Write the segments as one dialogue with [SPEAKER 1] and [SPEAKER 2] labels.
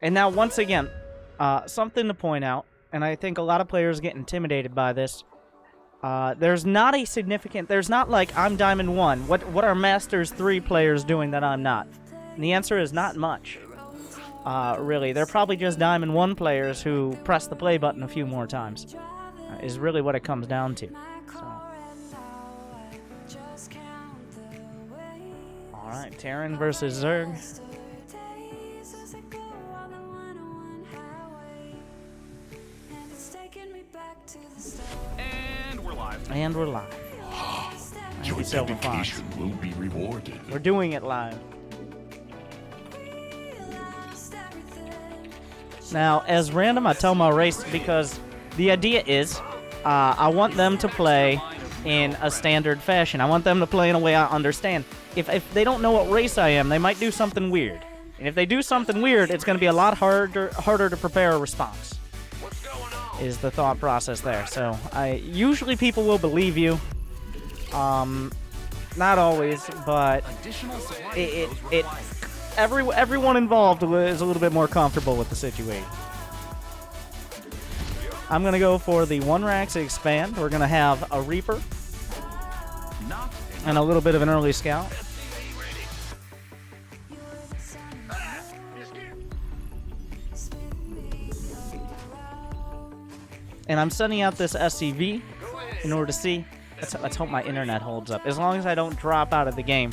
[SPEAKER 1] And now, once again, something to point out, and I think a lot of players get intimidated by this. There's not a significant... There's not like, I'm Diamond 1. What are Masters 3 players doing that I'm not? And the answer is not much. Really. They're probably just Diamond 1 players who press the play button a few more times. Is really what it comes down to. So. Alright, Terran versus Zerg. And we're live.
[SPEAKER 2] Your dedication will be rewarded.
[SPEAKER 1] We're doing it live. Now, as random, I tell my race because the idea is I want them to play in a standard fashion. I want them to play in a way I understand. If they don't know what race I am, they might do something weird. And if they do something weird, it's going to be a lot harder to prepare a response. Is the thought process there. So, usually people will believe you. Not always, but everyone involved is a little bit more comfortable with the situation. I'm going to go for the 1-Rax expand. We're going to have a Reaper and a little bit of an early scout. And I'm sending out this SCV in order to see. Let's hope my internet holds up. As long as I don't drop out of the game,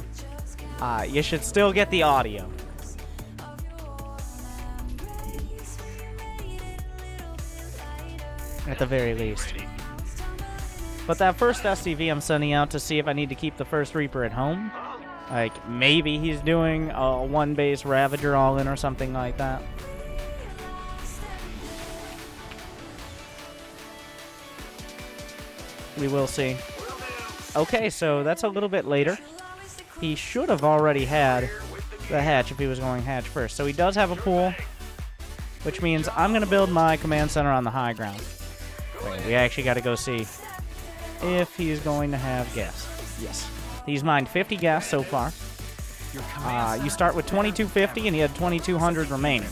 [SPEAKER 1] you should still get the audio. At the very least. But that first SCV I'm sending out to see if I need to keep the first Reaper at home. Like, maybe he's doing a 1-base Ravager all-in or something like that. We will see. Okay, so that's a little bit later. He should have already had the hatch if he was going hatch first. So he does have a pool, which means I'm going to build my command center on the high ground. Wait, we actually got to go see if he's going to have gas. Yes. He's mined 50 gas so far. You start with 2250 and he had 2200 remaining,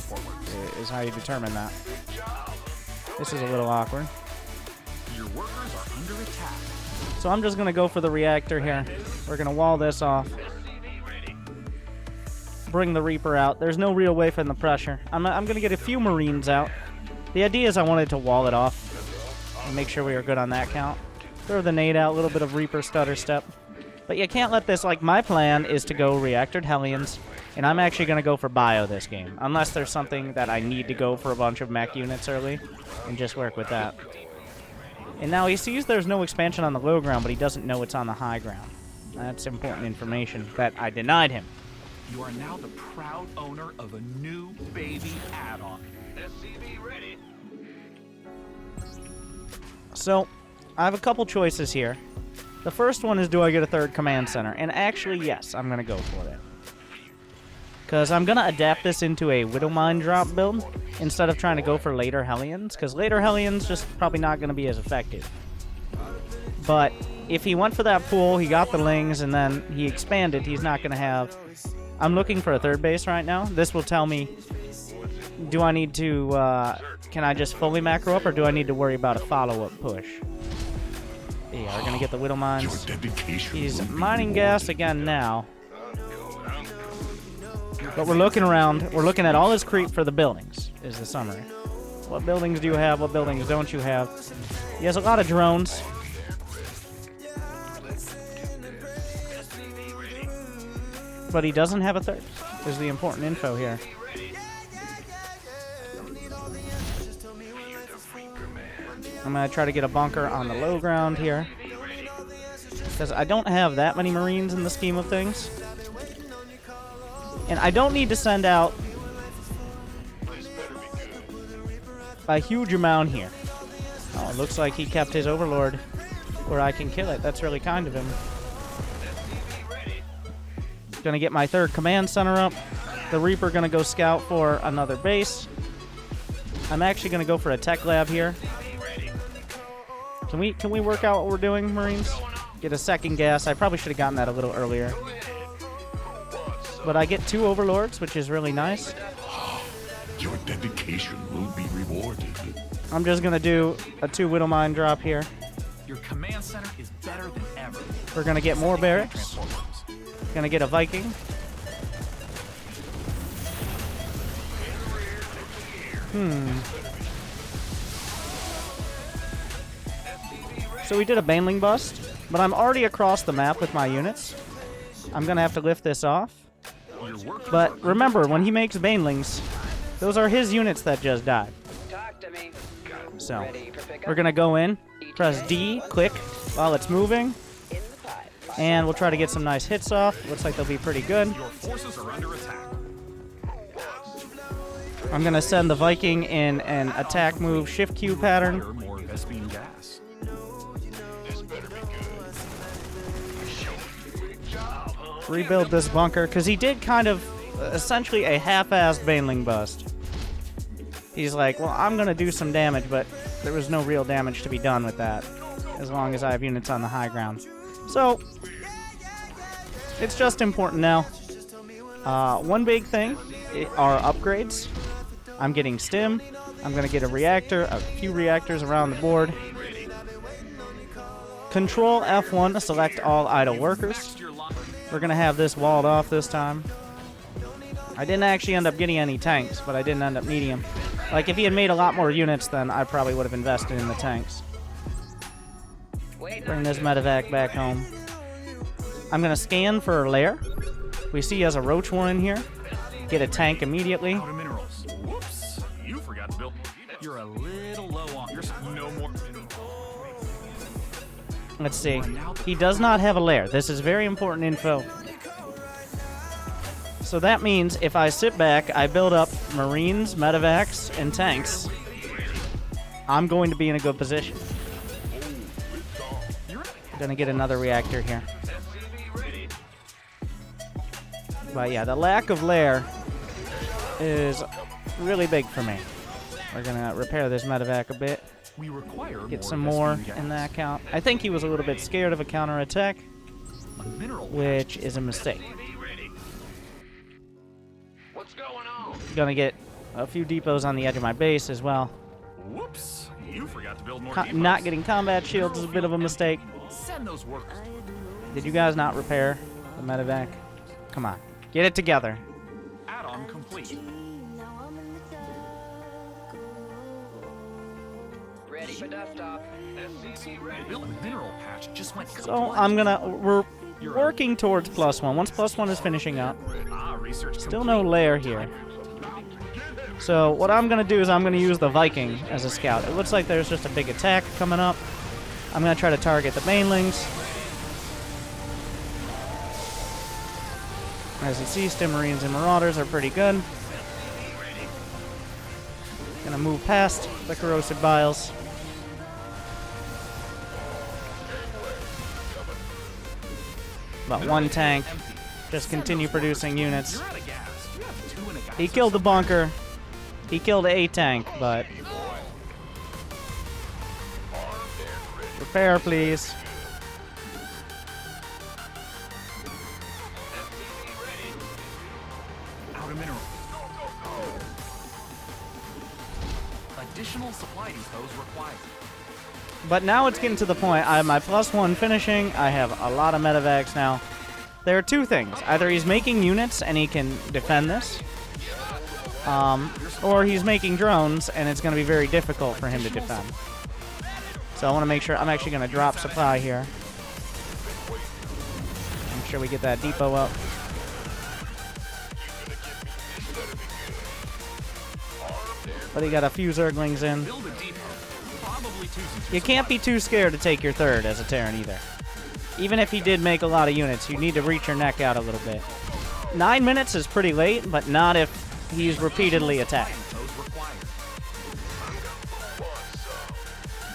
[SPEAKER 1] is how you determine that. This is a little awkward.
[SPEAKER 2] Your workers are under attack.
[SPEAKER 1] So I'm just going to go for the reactor here. We're going to wall this off. Bring the Reaper out. There's no real way from the pressure. I'm going to get a few Marines out. The idea is I wanted to wall it off and make sure we are good on that count. Throw the nade out, a little bit of Reaper stutter step. But you can't let this, like, my plan is to go Reactored Hellions, and I'm actually going to go for Bio this game. Unless there's something that I need to go for a bunch of mech units early, and just work with that. And now he sees there's no expansion on the low ground, but he doesn't know it's on the high ground. That's important information that I denied him.
[SPEAKER 2] You are now the proud owner of a new baby add-on. SCV ready.
[SPEAKER 1] So, I have a couple choices here. The first one is, do I get a third command center? And actually, yes, I'm going to go for it. Because I'm going to adapt this into a Widowmine drop build instead of trying to go for later Hellions, because later Hellions just probably not going to be as effective. But if he went for that pool, he got the Lings, and then he expanded, he's not going to have... I'm looking for a third base right now. This will tell me, do I need to... can I just fully macro up, or do I need to worry about a follow-up push? Yeah, we're going to get the Widowmines. He's mining gas again now. But we're looking around. We're looking at all his creep for the buildings, is the summary. What buildings do you have? What buildings don't you have? He has a lot of drones. But he doesn't have a third, is the important info here. I'm going to try to get a bunker on the low ground here. Because I don't have that many Marines in the scheme of things. And I don't need to send out a huge amount here. Oh, it looks like he kept his Overlord where I can kill it. That's really kind of him. Gonna get my third command center up. The Reaper gonna go scout for another base. I'm actually gonna go for a tech lab here. Can we work out what we're doing, Marines? Get a second gas. I probably should have gotten that a little earlier. But I get 2 Overlords, which is really nice.
[SPEAKER 3] Your dedication will be rewarded.
[SPEAKER 1] I'm just gonna do a 2 Widow Mine drop here.
[SPEAKER 2] Your command center is better than ever.
[SPEAKER 1] We're gonna get more barracks.
[SPEAKER 2] Transport rooms.
[SPEAKER 1] Gonna get a Viking. So we did a Baneling bust, but I'm already across the map with my units. I'm gonna have to lift this off.
[SPEAKER 2] Your workers
[SPEAKER 1] But
[SPEAKER 2] are
[SPEAKER 1] remember, when he makes Banelings, those are his units that just died.
[SPEAKER 4] Talk to me.
[SPEAKER 1] So
[SPEAKER 4] Ready for pickup?
[SPEAKER 1] we're gonna go in, press D, click while it's moving,
[SPEAKER 4] In the pipe.
[SPEAKER 1] and we'll try to get some nice hits off. Looks like they'll be pretty good.
[SPEAKER 2] Your forces are under attack.
[SPEAKER 1] I'm gonna send the Viking in an attack move shift Q pattern.
[SPEAKER 2] Require more Vespene gas.
[SPEAKER 1] Rebuild this bunker, because he did kind of essentially a half-assed Baneling bust. He's like, well, I'm gonna do some damage, but there was no real damage to be done with that, as long as I have units on the high ground. So, it's just important now. One big thing are upgrades. I'm getting stim. I'm gonna get a reactor, a few reactors around the board. Control F1 to select all idle workers. We're gonna have this walled off this time. I didn't actually end up getting any tanks, but I didn't end up needing them. Like, if he had made a lot more units, then I probably would have invested in the tanks. Bring this medevac back home. I'm gonna scan for a lair. We see he has a roach one in here. Get a tank immediately.
[SPEAKER 2] Out of minerals. Whoops. You forgot to build. You're a little low on. You're no more.
[SPEAKER 1] Let's see. He does not have a lair. This is very important info. So that means if I sit back, I build up Marines, medevacs, and tanks, I'm going to be in a good position. Gonna get another reactor here. But yeah, the lack of lair is really big for me. We're gonna repair this medevac a bit.
[SPEAKER 2] We require
[SPEAKER 1] Get some more
[SPEAKER 2] Vespene gas.
[SPEAKER 1] in that count. I think he was a little bit scared of a counterattack,
[SPEAKER 2] A mineral
[SPEAKER 1] which is a mistake.
[SPEAKER 3] What's going on?
[SPEAKER 1] Gonna get a few depots on the edge of my base as well.
[SPEAKER 2] Whoops. You forgot to build more.
[SPEAKER 1] Not
[SPEAKER 2] depots.
[SPEAKER 1] getting combat shields is a bit of a mistake.
[SPEAKER 2] Send those workers.
[SPEAKER 1] Did you guys not repair the medevac? Come on. Get it together.
[SPEAKER 2] Add-on complete.
[SPEAKER 4] Ready for desktop.
[SPEAKER 2] Build a mineral patch just went.
[SPEAKER 1] So we're working towards +1. Once +1 is finishing up,
[SPEAKER 2] Research
[SPEAKER 1] still no lair here. So what I'm gonna do is I'm gonna use the Viking as a scout. It looks like there's just a big attack coming up. I'm gonna try to target the Banelings. As you see, Stim Marines and Marauders are pretty good. Gonna move past the Corrosive Biles. About one tank. Just continue producing units.
[SPEAKER 2] You're out of gas. You have 2 and a gas.
[SPEAKER 1] He killed the bunker. He killed a tank, but... Repair, please.
[SPEAKER 2] Out of mineral. Additional supply depots required.
[SPEAKER 1] But now it's getting to the point. I have my +1 finishing. I have a lot of medevacs now. There are two things. Either he's making units and he can defend this, or he's making drones and it's going to be very difficult for him to defend. So I want to make sure I'm actually going to drop supply here. Make sure we get that depot up. But he got a few Zerglings in.
[SPEAKER 2] Build a depot. Probably two since
[SPEAKER 1] You can't be too scared to take your third as a Terran either. Even if he did make a lot of units, you need to reach your neck out a little bit. 9 minutes is pretty late, but not if he's repeatedly attacked.
[SPEAKER 2] depots required.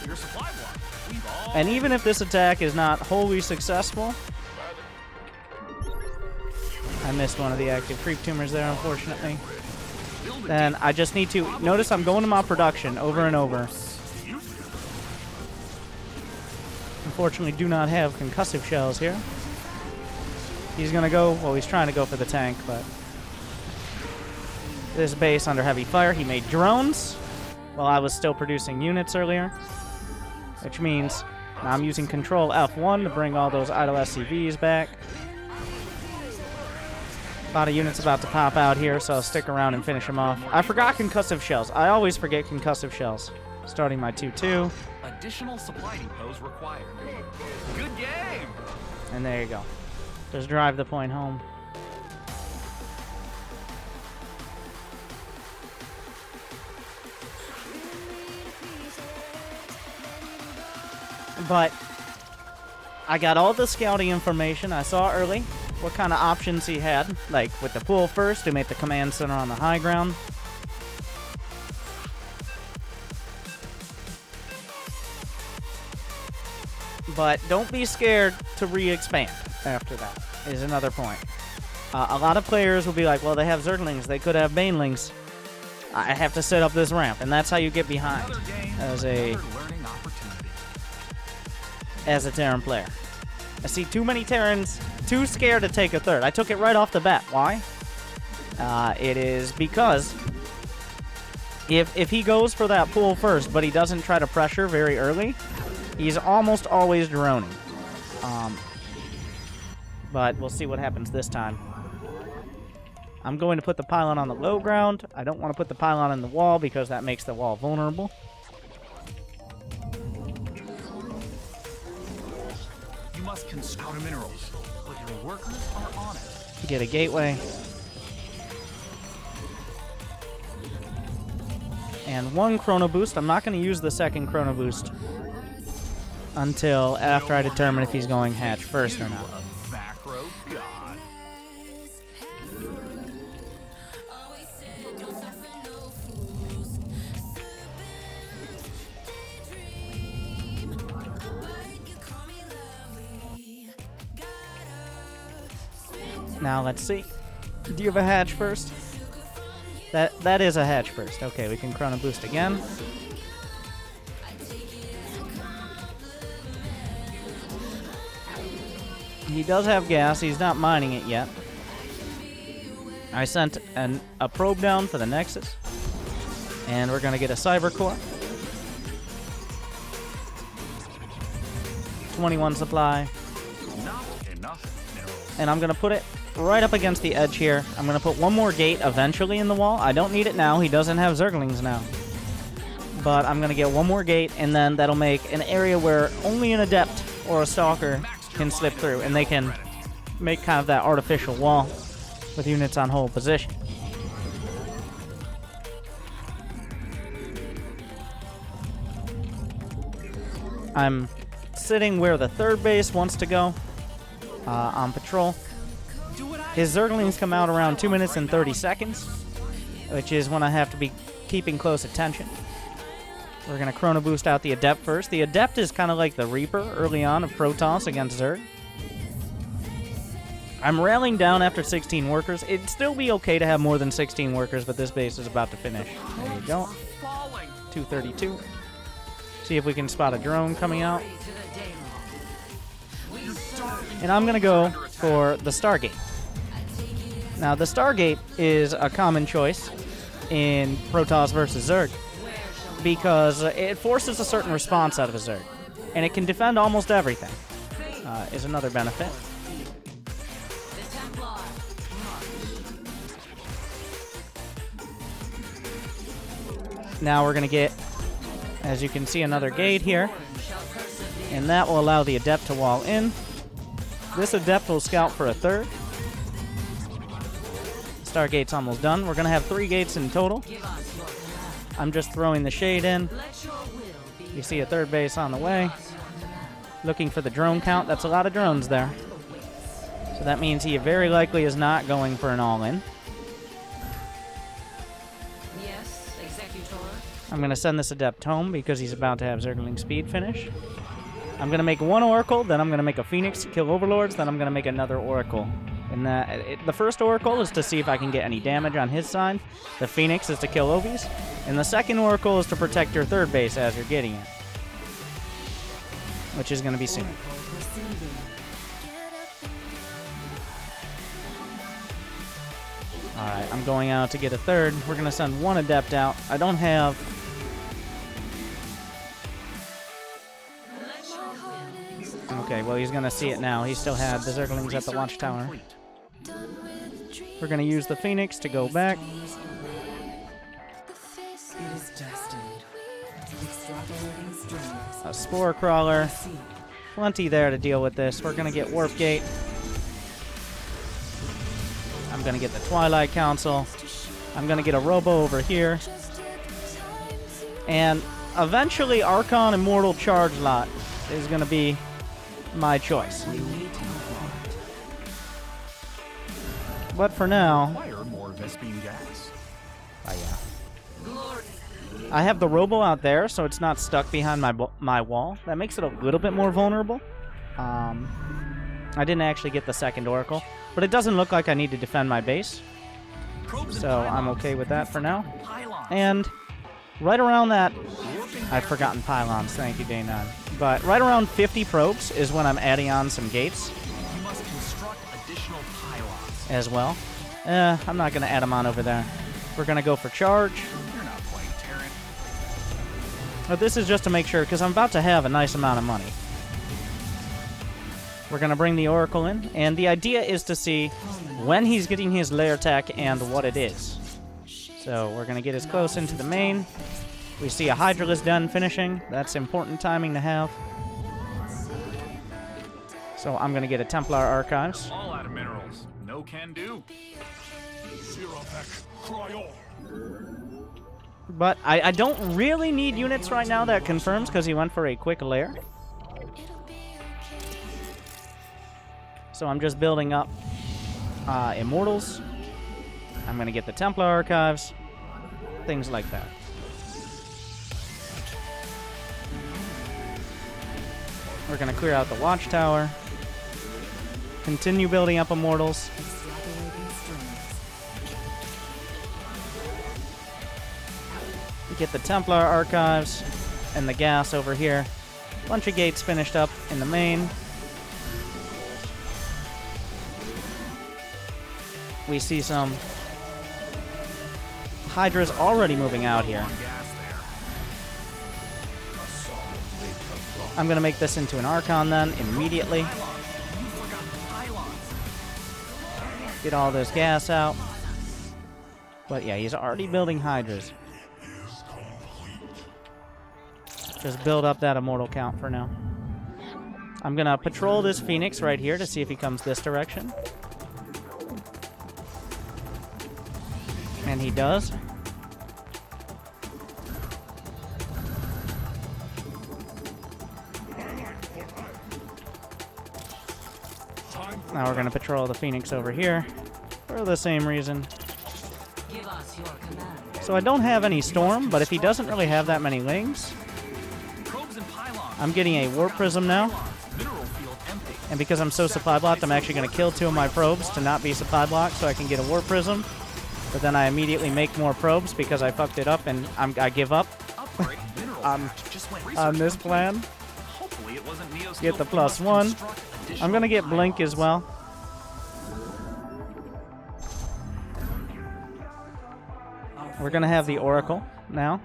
[SPEAKER 2] Your supply block. We've all
[SPEAKER 1] And even if this attack is not wholly successful... I missed one of the active creep tumors there, unfortunately. Then I just need to... Notice I'm going to my production over and over. Unfortunately, do not have concussive shells here. He's going to go... Well, he's trying to go for the tank, but... this base under heavy fire. He made drones while I was still producing units earlier, which means now I'm using Control F1 to bring all those idle SCVs back. A lot of units about to pop out here, so I'll stick around and finish them off. I forgot concussive shells. I always forget concussive shells. Starting my 2-2.
[SPEAKER 2] Additional supply depots required. Good game!
[SPEAKER 1] And there you go. Just drive the point home. But I got all the scouting information. I saw early what kind of options he had, like with the pool first to make the command center on the high ground. But don't be scared to re-expand after that, is another point. A lot of players will be like, well, they have Zerglings, they could have Banelings. I have to set up this ramp, and that's how you get behind as a Terran player. I see too many Terrans too scared to take a third. I took it right off the bat. Why? It is because if he goes for that pool first, but he doesn't try to pressure very early, he's almost always droning. But we'll see what happens this time. I'm going to put the pylon on the low ground. I don't want to put the pylon in the wall because that makes the wall vulnerable.
[SPEAKER 2] You must construct minerals, but your workers are on it.
[SPEAKER 1] Get a gateway. And one chrono boost. I'm not going to use the second chrono boost until after I determine if he's going hatch first or not.
[SPEAKER 2] Macro god.
[SPEAKER 1] Now let's see. Do you have a hatch first? That is a hatch first. Okay, we can chrono boost again. He does have gas. He's not mining it yet. I sent a probe down for the Nexus. And we're going to get a Cyber Core. 21 supply.
[SPEAKER 2] Not enough minerals.
[SPEAKER 1] And I'm going to put it right up against the edge here. I'm going to put one more gate eventually in the wall. I don't need it now. He doesn't have Zerglings now. But I'm going to get one more gate, and then that'll make an area where only an Adept or a Stalker can slip through, and they can make kind of that artificial wall with units on hold position. I'm sitting where the third base wants to go on patrol. His Zerglings come out around 2 minutes and 30 seconds, which is when I have to be keeping close attention. We're going to chrono boost out the Adept first. The Adept is kind of like the Reaper early on of Protoss against Zerg. I'm railing down after 16 workers. It'd still be okay to have more than 16 workers, but this base is about to finish. There you go. 232. See if we can spot a drone coming out. And I'm going to go for the Stargate. Now, the Stargate is a common choice in Protoss versus Zerg because it forces a certain response out of a Zerg. And it can defend almost everything, is another benefit. Now we're going to get, as you can see, another gate here. And that will allow the Adept to wall in. This Adept will scout for a third. Stargate's almost done. We're going to have 3 gates in total. I'm just throwing the shade in. You see a third base on the way. Looking for the drone count. That's a lot of drones there. So that means he very likely is not going for an all-in. I'm going to send this Adept home because he's about to have Zergling speed finish. I'm going to make 1 Oracle, then I'm going to make a Phoenix to kill Overlords, then I'm going to make another Oracle. And the first Oracle is to see if I can get any damage on his side. The Phoenix is to kill Ovies. And the second Oracle is to protect your third base as you're getting it. Which is going to be soon. Alright, Alright, I'm going out to get a third. We're going to send one adept out. I don't have... Okay, well, he's going to see it now. He still had the Zerglings at the watchtower. We're going to use the Phoenix to go back. A Spore Crawler. Plenty there to deal with this. We're going to get Warp Gate. I'm going to get the Twilight Council. I'm going to get a Robo over here. And eventually, Archon Immortal Charge Lot is going to be my choice. But for now...
[SPEAKER 2] Fire more Vespene gas.
[SPEAKER 1] Oh, yeah. I have the Robo out there, so it's not stuck behind my wall. That makes it a little bit more vulnerable. I didn't actually get the second Oracle, but it doesn't look like I need to defend my base. So I'm okay with that for now. And right around that... I've forgotten pylons, thank you, Day 9. But right around 50 probes is when I'm adding on some gates.
[SPEAKER 2] You must construct additional pylons.
[SPEAKER 1] As well. I'm not going to add them on over there. We're going to go for charge.
[SPEAKER 2] You're not playing Terran.
[SPEAKER 1] But this is just to make sure, because I'm about to have a nice amount of money. We're going to bring the Oracle in, and the idea is to see when he's getting his lair attack and what it is. So we're going to get as close into the main. We see a Hydralisk Den finishing. That's important timing to have. So I'm going to get a Templar Archives.
[SPEAKER 2] All out of minerals. No can do.
[SPEAKER 1] But I don't really need units right now, that confirms, because he went for a quick lair. So I'm just building up Immortals. I'm going to get the Templar Archives. Things like that. We're going to clear out the Watchtower. Continue building up Immortals. Get the Templar Archives and the gas over here. Bunch of gates finished up in the main. We see some Hydras already moving out here. I'm going to make this into an Archon then, immediately. Get all this gas out. But yeah, he's already building Hydras. Just build up that Immortal count for now. I'm going to patrol this Phoenix right here to see if he comes this direction. And he does. Now we're going to patrol the Phoenix over here for the same reason. So I don't have any Storm, but if he doesn't really have that many Lings, I'm getting a Warp Prism now. And because I'm so supply blocked, I'm actually going to kill 2 of my probes to not be supply blocked so I can get a Warp Prism. But then I immediately make more probes because I fucked it up and I give up on this plan. Get the +1. I'm going to get Blink as well. We're going to have the Oracle now.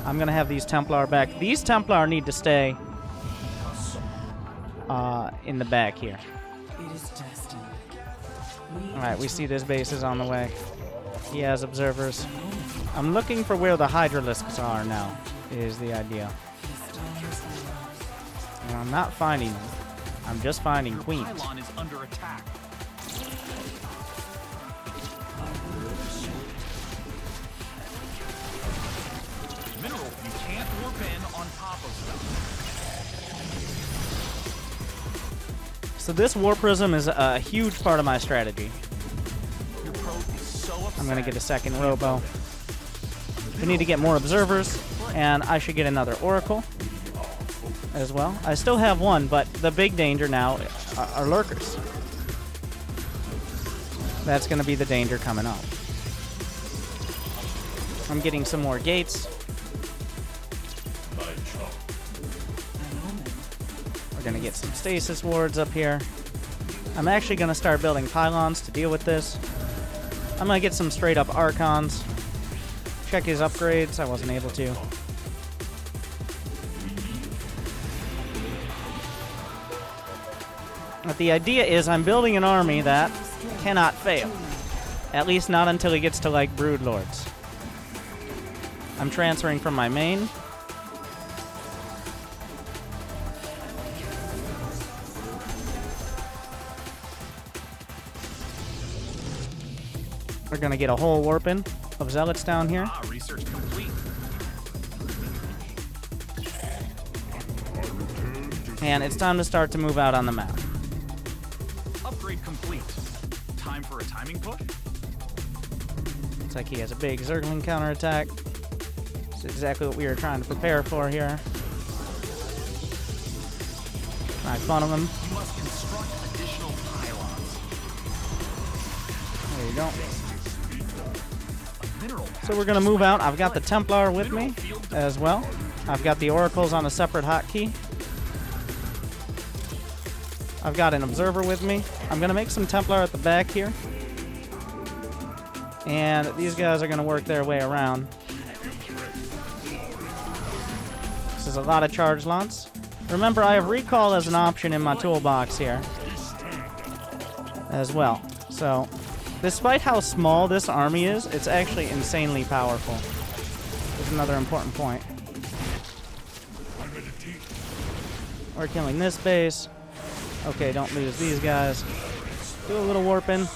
[SPEAKER 1] I'm going to have these Templar back. These Templar need to stay in the back here. Alright, we see this base is on the way. He has observers. I'm looking for where the Hydralisks are now, is the idea. And I'm not finding them. I'm just finding queens.
[SPEAKER 2] Pylon is under attack. Mineral, you can't warp in on top of stuff.
[SPEAKER 1] So this Warp Prism is a huge part of my strategy.
[SPEAKER 2] Your probe is so upset.
[SPEAKER 1] I'm going to get a second Robo. We need to get more observers, and I should get another Oracle as well. I still have one, but the big danger now are lurkers. That's going to be the danger coming up. I'm getting some more gates. We're going to get some stasis wards up here. I'm actually going to start building pylons to deal with this. I'm gonna get some straight up Archons. Check his upgrades. I wasn't able to. But the idea is I'm building an army that cannot fail. At least not until he gets to, like, Broodlords. I'm transferring from my main. We're gonna get a whole warping of Zealots down here.
[SPEAKER 2] Ah, research complete.
[SPEAKER 1] And it's time to start to move out on the map.
[SPEAKER 2] Upgrade complete. Time for a timing push?
[SPEAKER 1] Looks like he has a big Zergling counterattack. It's exactly what we were trying to prepare for here. Nice fun of him.
[SPEAKER 2] You must construct additional pylons.
[SPEAKER 1] There you go.
[SPEAKER 2] A mineral
[SPEAKER 1] So we're gonna move out. I've got the Templar with me as well. I've got the Oracles on a separate hotkey. I've got an Observer with me. I'm gonna make some Templar at the back here. And these guys are gonna work their way around. This is a lot of charge launch. Remember, I have recall as an option in my toolbox here as well. So, despite how small this army is, it's actually insanely powerful. There's another important point. We're killing this base. Okay, don't lose these guys. Do a little warping.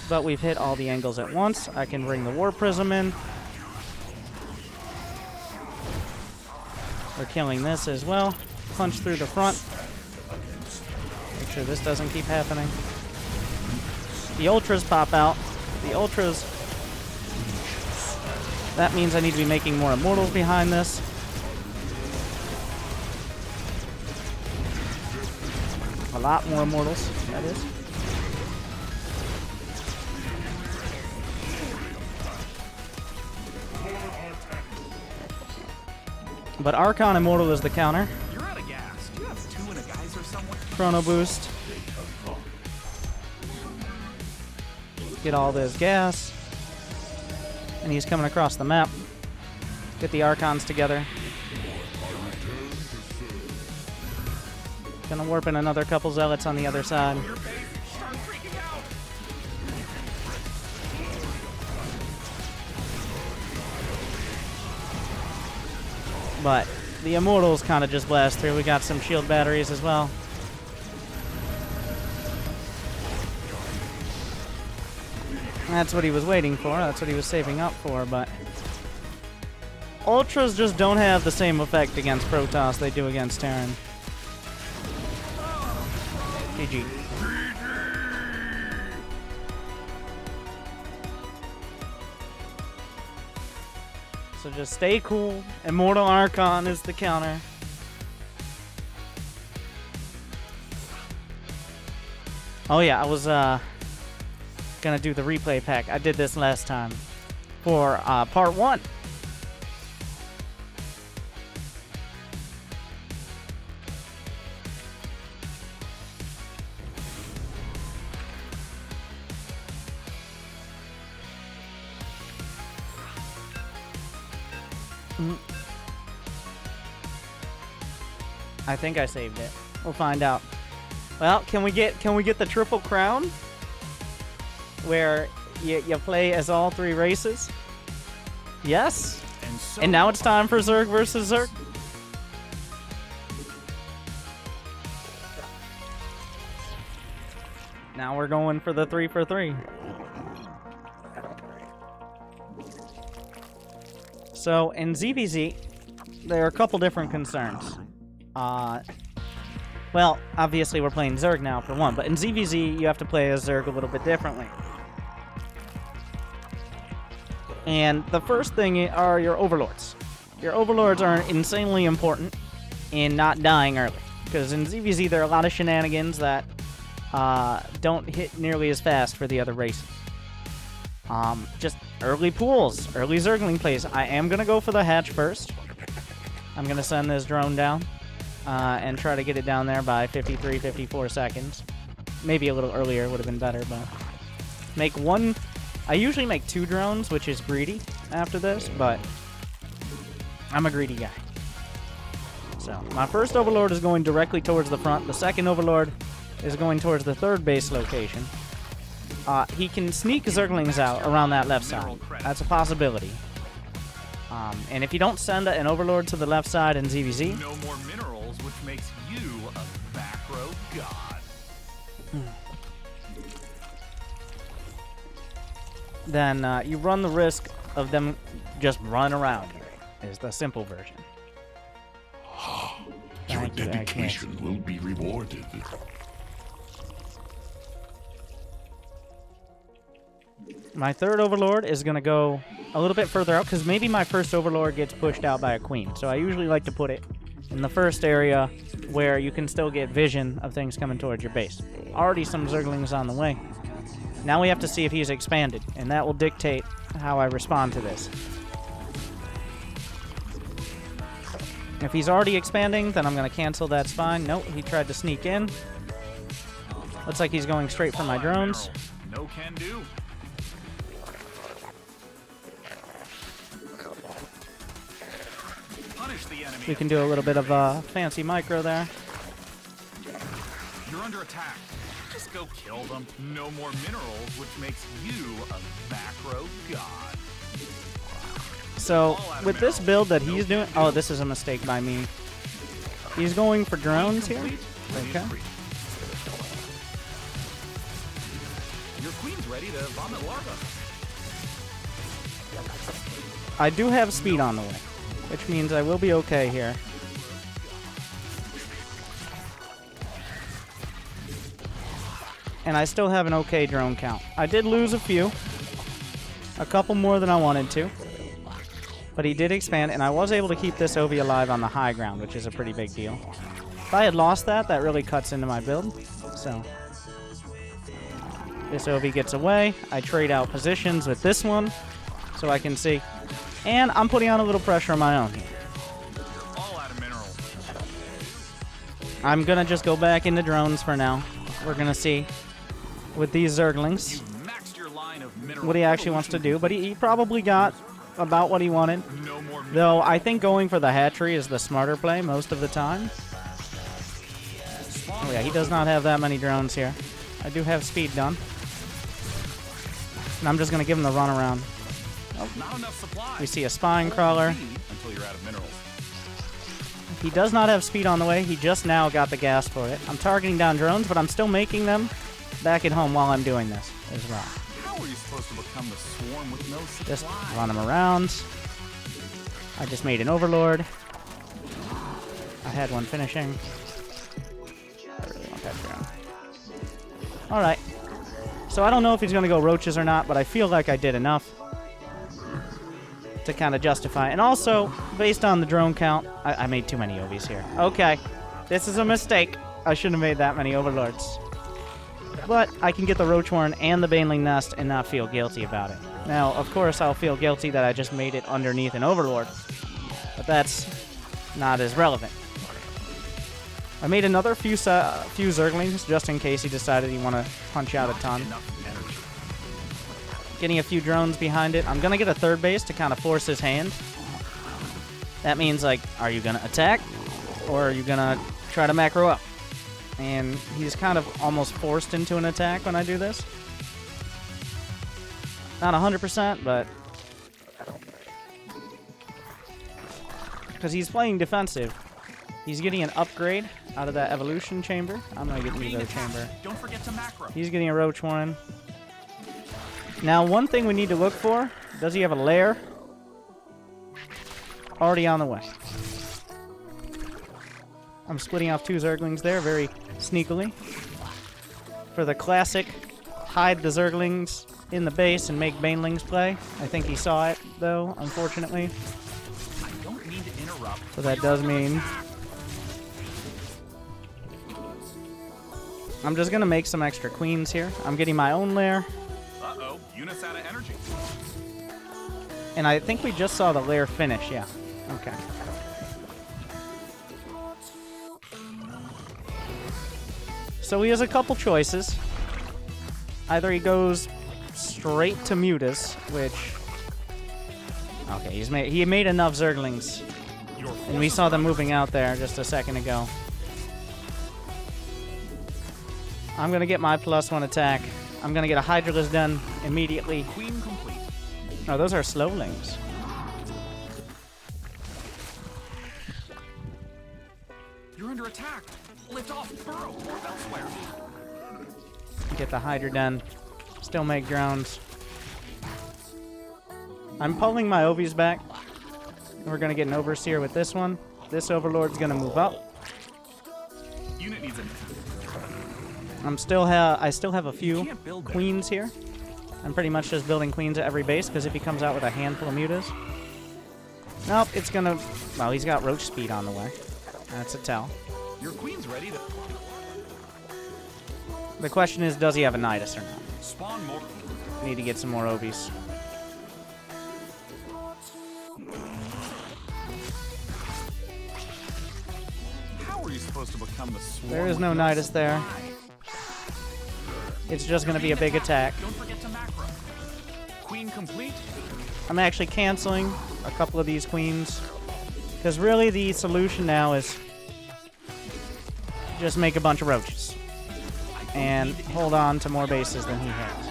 [SPEAKER 1] But we've hit all the angles at once. I can bring the War Prism in. We're killing this as well. Punch through the front. Make sure this doesn't keep happening. The Ultras pop out. The Ultras... That means I need to be making more Immortals behind this. A lot more Immortals, that is. But Archon Immortal is the counter.
[SPEAKER 2] You're out of gas. Do you have 2 in a geyser somewhere?
[SPEAKER 1] Chrono Boost. Get all this gas. And he's coming across the map. Get the Archons together. Gonna warp in another couple Zealots on the other side.
[SPEAKER 2] Your base. Start freaking out.
[SPEAKER 1] But the Immortals kind of just blast through. We got some shield batteries as well. That's what he was waiting for. That's what he was saving up for, but... Ultras just don't have the same effect against Protoss they do against Terran. GG. So just stay cool. Immortal Archon is the counter. Oh yeah, I was gonna do the replay pack. I did this last time for part 1. I think I saved it. We'll find out. Well, can we get the triple crown? Where you play as all 3 races? Yes. And now it's time for Zerg versus Zerg. Now we're going for the 3 for 3. So in ZVZ, there are a couple different concerns. Well, obviously we're playing Zerg now for one, but in ZVZ you have to play as Zerg a little bit differently. And the first thing are your Overlords. Your Overlords are insanely important in not dying early, because in ZVZ there are a lot of shenanigans that don't hit nearly as fast for the other races. Just early pools, early Zergling plays. I am going to go for the hatch first. I'm going to send this drone down and try to get it down there by 53, 54 seconds. Maybe a little earlier would have been better, but make one. I usually make 2 drones, which is greedy after this, but I'm a greedy guy. So my first Overlord is going directly towards the front. The second Overlord is going towards the 3rd base location. He can sneak Zerglings out around that left side. That's a possibility. And if you don't send an Overlord to the left side in ZVZ...
[SPEAKER 2] No more minerals, which makes you a macro god.
[SPEAKER 1] Then you run the risk of them just running around you, is the simple version.
[SPEAKER 3] Your
[SPEAKER 1] Thank you,
[SPEAKER 3] dedication will be rewarded.
[SPEAKER 1] My 3rd Overlord is going to go a little bit further out, because maybe my first Overlord gets pushed out by a Queen. So I usually like to put it in the first area where you can still get vision of things coming towards your base. Already some Zerglings on the way. Now we have to see if he's expanded, and that will dictate how I respond to this. If he's already expanding, then I'm going to cancel. That's fine. Nope, he tried to sneak in. Looks like he's going straight for my drones.
[SPEAKER 2] No can do. Punish the enemy.
[SPEAKER 1] We can do a little bit of fancy micro there.
[SPEAKER 2] You're under attack. Just go kill them. No more minerals, which makes you a macro god.
[SPEAKER 1] So, with this build that he's doing... Oh, this is a mistake by me. He's going for drones here. Okay.
[SPEAKER 2] Your queen's ready to vomit larvae.
[SPEAKER 1] I do have speed on the way, which means I will be okay here. And I still have an okay drone count. I did lose a couple more than I wanted to. But he did expand, and I was able to keep this OV alive on the high ground, which is a pretty big deal. If I had lost that, that really cuts into my build. So, this OV gets away. I trade out positions with this one, so I can see. And I'm putting on a little pressure on my own here.
[SPEAKER 2] All out of minerals.
[SPEAKER 1] I'm going to just go back into drones for now. We're going to see with these Zerglings
[SPEAKER 2] Maxed your line of mineral
[SPEAKER 1] what he actually wants to do. But he probably got about what he wanted.
[SPEAKER 2] No more
[SPEAKER 1] Though I think going for the hatchery is the smarter play most of the time. Oh yeah, he does not have that many drones here. I do have speed done. And I'm just going to give him the run around.
[SPEAKER 2] Not enough supply.
[SPEAKER 1] We see a spine crawler.
[SPEAKER 2] Until you're out of minerals.
[SPEAKER 1] He does not have speed on the way. He just now got the gas for it. I'm targeting down drones, but I'm still making them back at home while I'm doing this as well.
[SPEAKER 2] How are you supposed to become the swarm with no supply?
[SPEAKER 1] Just run him around. I just made an Overlord. I had one finishing. I really want that drone. Alright. So I don't know if he's going to go roaches or not, but I feel like I did enough to kind of justify. And also, based on the drone count, I made too many OVs here. Okay. This is a mistake. I shouldn't have made that many Overlords. But I can get the Roach Horn and the Baneling Nest and not feel guilty about it. Now, of course, I'll feel guilty that I just made it underneath an Overlord. But that's not as relevant. I made another few Zerglings just in case he decided he wanted to punch out a ton. Getting a few drones behind it. I'm going to get a 3rd base to kind of force his hand. That means, like, are you going to attack? Or are you going to try to macro up? And he's kind of almost forced into an attack when I do this. Not 100%, but... because he's playing defensive. He's getting an upgrade out of that evolution chamber. I'm going to get the Evo chamber.
[SPEAKER 2] Don't forget to macro.
[SPEAKER 1] He's getting a Roach Horn. Now, one thing we need to look for, does he have a lair? Already on the way. I'm splitting off 2 Zerglings there very sneakily. For the classic, hide the Zerglings in the base and make Banelings play. I think he saw it, though, unfortunately.
[SPEAKER 2] I don't mean to interrupt.
[SPEAKER 1] So that does mean... I'm just going to make some extra queens here. I'm getting my own lair.
[SPEAKER 2] Uh-oh, units out of energy.
[SPEAKER 1] And I think we just saw the lair finish, yeah. Okay. So he has a couple choices. Either he goes straight to Mutas, which... Okay, he made enough Zerglings. And we saw them moving out there just a second ago. I'm gonna get my +1 attack. I'm gonna get a Hydralisk done immediately.
[SPEAKER 2] Queen complete.
[SPEAKER 1] Oh, those are Slowlings.
[SPEAKER 2] You're under attack. Lift off, burrow, or elsewhere.
[SPEAKER 1] Get the Hydra done. Still make drones. I'm pulling my Ovies back. We're gonna get an Overseer with this one. This Overlord's gonna move up.
[SPEAKER 2] Unit needs an
[SPEAKER 1] I still have a few
[SPEAKER 2] can't build there.
[SPEAKER 1] queens here. I'm pretty much just building queens at every base because if he comes out with a handful of mutas. Nope, it's gonna... Well, he's got roach speed on the way. That's a tell.
[SPEAKER 2] Your queen's ready to
[SPEAKER 1] The question is, does he have a Nidus or not?
[SPEAKER 2] spawn more.
[SPEAKER 1] Need to get some more Ovies.
[SPEAKER 2] How are you supposed to become the swarm?
[SPEAKER 1] There is no
[SPEAKER 2] with
[SPEAKER 1] Nidus there.
[SPEAKER 2] supply?
[SPEAKER 1] It's just gonna be a big attack.
[SPEAKER 2] Don't forget to macro. Queen complete.
[SPEAKER 1] I'm actually canceling a couple of these queens. Because really the solution now is just make a bunch of roaches. And hold on to more bases than he has.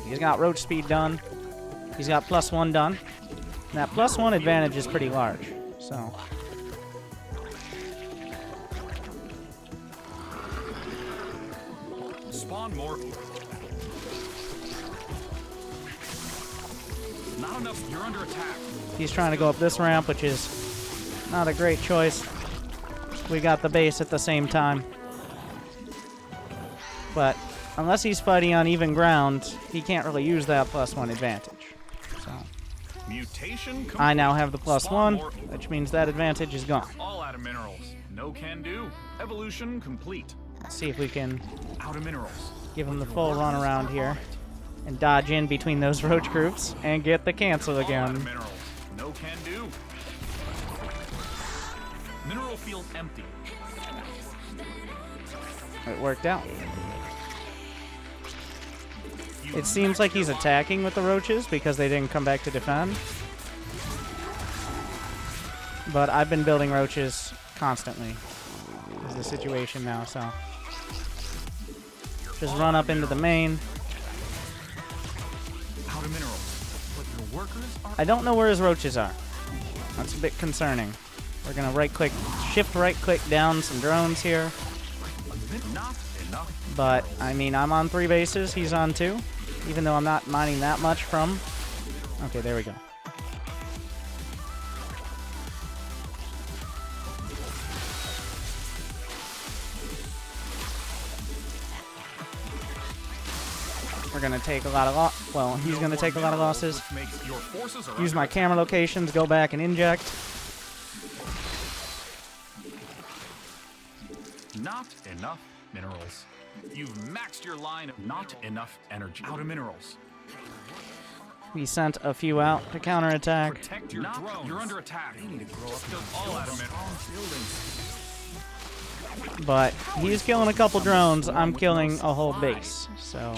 [SPEAKER 1] He's got roach speed done. He's got +1 done. And that +1 advantage is pretty large. So...
[SPEAKER 2] Spawn more. Not enough. You're under attack.
[SPEAKER 1] He's trying to go up this ramp, which is not a great choice. We got the base at the same time. But unless he's fighting on even ground, he can't really use that +1 advantage. So
[SPEAKER 2] Mutation complete.
[SPEAKER 1] I now have the
[SPEAKER 2] Spawn
[SPEAKER 1] +1,
[SPEAKER 2] more.
[SPEAKER 1] which means that advantage is gone.
[SPEAKER 2] All out of minerals. No can do. Evolution complete.
[SPEAKER 1] Let's see if we can
[SPEAKER 2] Out of minerals.
[SPEAKER 1] give him the full run around here and dodge in between those roach groups and get the cancel
[SPEAKER 2] All out of
[SPEAKER 1] again.
[SPEAKER 2] minerals. No can do. Mineral field empty.
[SPEAKER 1] It worked out. It seems like he's attacking with the roaches because they didn't come back to defend. But I've been building roaches constantly. Is the situation now, so just run up into the main.
[SPEAKER 2] Out of minerals. But your workers are
[SPEAKER 1] I don't know where his roaches are. That's a bit concerning. We're gonna right-click, shift right-click down some drones here.
[SPEAKER 2] not enough.
[SPEAKER 1] But, I mean, I'm on 3 bases, he's on 2. Even though I'm not mining that much from... Okay, there we go. We're gonna take a lot of well, he's gonna take a lot of losses.
[SPEAKER 2] Which makes your forces are
[SPEAKER 1] Use
[SPEAKER 2] under
[SPEAKER 1] my camera locations, go back and inject.
[SPEAKER 2] Not enough minerals. You've maxed your line of not enough energy. Out of minerals.
[SPEAKER 1] We sent a few out to counterattack.
[SPEAKER 2] Protect your drones. You're under attack. They need to grow up. Still all out of minerals.
[SPEAKER 1] But he's killing a couple drones, I'm killing a whole base. So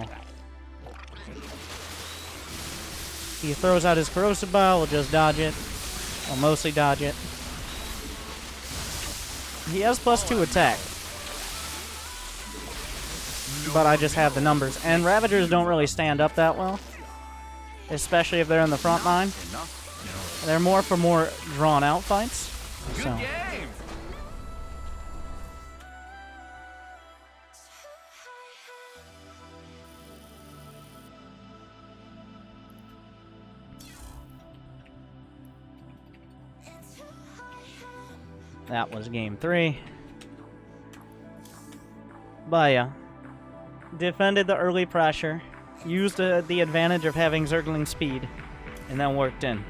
[SPEAKER 1] he throws out his corrosive bile, we'll just dodge it. We'll mostly dodge it. He has +2 attack. But I just have the numbers. And Ravagers don't really stand up that well. Especially if they're in the front line.
[SPEAKER 2] Enough.
[SPEAKER 1] They're more for more drawn out fights.
[SPEAKER 2] Good
[SPEAKER 1] So
[SPEAKER 2] game.
[SPEAKER 1] that was game 3. But yeah. Defended the early pressure. Used the advantage of having Zergling speed. And then worked in.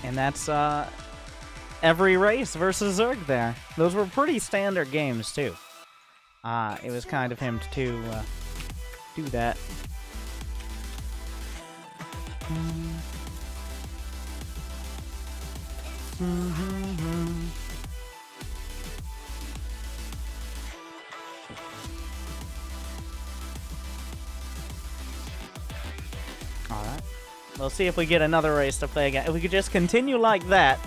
[SPEAKER 1] And that's every race versus Zerg there. Those were pretty standard games too. It was kind of him to do that. Alright. We'll see if we get another race to play again. If we could just continue like that,